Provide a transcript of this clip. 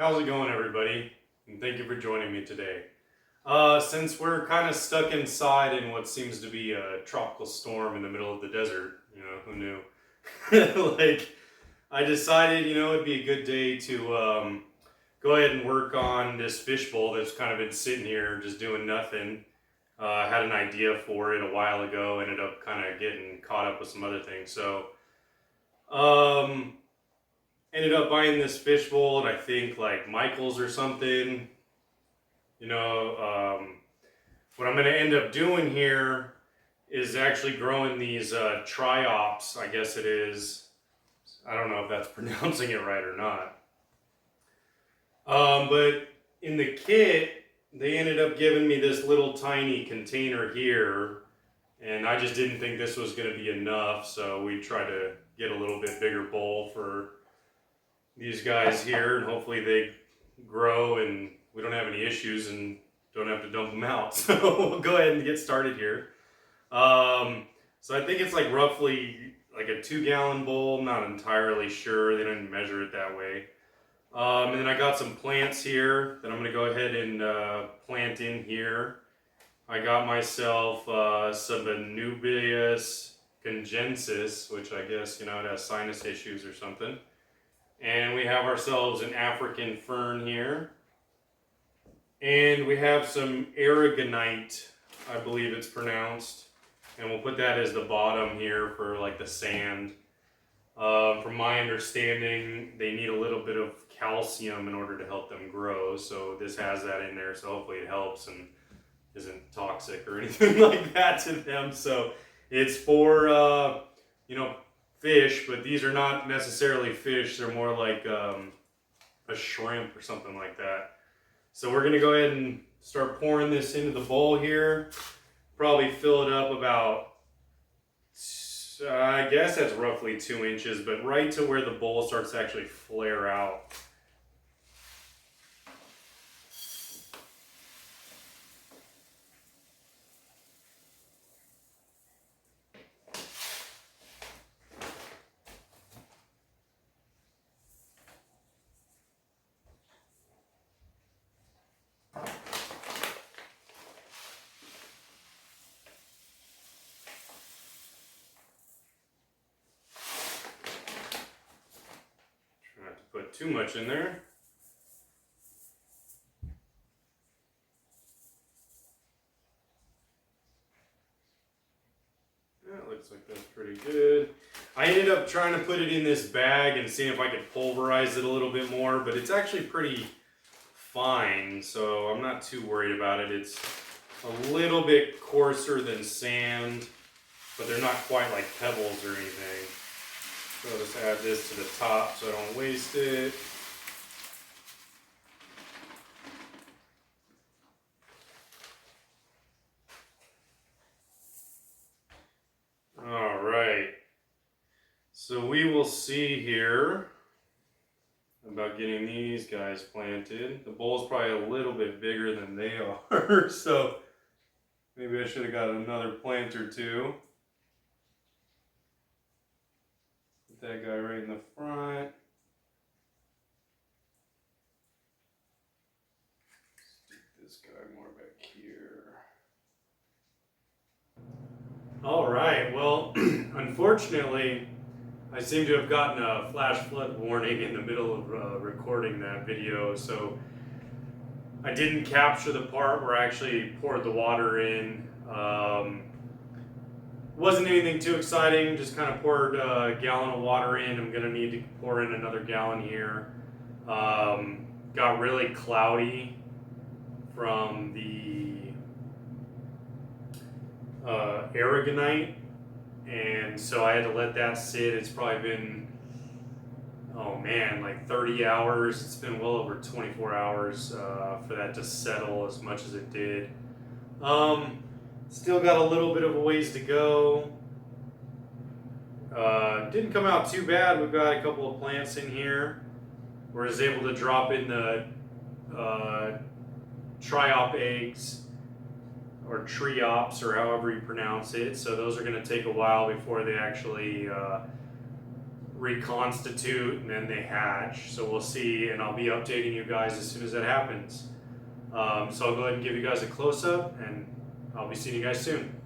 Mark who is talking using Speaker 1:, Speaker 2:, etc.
Speaker 1: How's it going, everybody? And thank you for joining me today. Since we're kind of stuck inside in what seems to be a tropical storm in the middle of the desert, who knew? I decided, it'd be a good day to go ahead and work on this fishbowl that's kind of been sitting here just doing nothing. I had an idea for it a while ago, ended up kind of getting caught up with some other things. So, um, ended up buying this fishbowl at I think like Michael's or something. What I'm going to end up doing here is actually growing these Triops, I guess it is. I don't know if that's pronouncing it right or not. But in the kit, they ended up giving me this little tiny container here, and I just didn't think this was going to be enough, so we tried to get a little bit bigger bowl for these guys here, and hopefully they grow and we don't have any issues and don't have to dump them out. So we'll go ahead and get started here. So I think it's like roughly like a 2-gallon bowl. I'm not entirely sure. They didn't measure it that way. And then I got some plants here that I'm going to go ahead and plant in here. I got myself some Anubias congensis, which I guess, it has sinus issues or something. And we have ourselves an African fern here. And we have some aragonite, I believe it's pronounced. And we'll put that as the bottom here for like the sand. From my understanding, they need a little bit of calcium in order to help them grow. So this has that in there, so hopefully it helps and isn't toxic or anything like that to them. So it's for, fish, but these are not necessarily fish. They're more like a shrimp or something like that. So we're going to go ahead and start pouring this into the bowl here. Probably fill it up about, I guess that's roughly 2 inches, but right to where the bowl starts to actually flare out. Put too much in there. That looks like that's pretty good. I ended up trying to put it in this bag and seeing if I could pulverize it a little bit more, but it's actually pretty fine, so I'm not too worried about it. It's a little bit coarser than sand, but they're not quite like pebbles or anything. So I'll just add this to the top so I don't waste it. All right. So we will see here about getting these guys planted. The bowl's probably a little bit bigger than they are, so maybe I should have got another plant or two. That guy right in the front. Stick this guy more back here. All right, well, unfortunately, I seem to have gotten a flash flood warning in the middle of recording that video, so I didn't capture the part where I actually poured the water in. Wasn't anything too exciting, just kind of poured a gallon of water in. I'm going to need to pour in another gallon here. Got really cloudy from the aragonite, and so I had to let that sit. It's probably been, oh man, like 30 hours. It's been well over 24 hours for that to settle as much as it did. Still got a little bit of a ways to go. Didn't come out too bad. We've got a couple of plants in here. We're just able to drop in the Triop eggs, or Triops, or however you pronounce it. So those are going to take a while before they actually reconstitute, and then they hatch. So we'll see, and I'll be updating you guys as soon as that happens. So I'll go ahead and give you guys a close-up, and I'll be seeing you guys soon.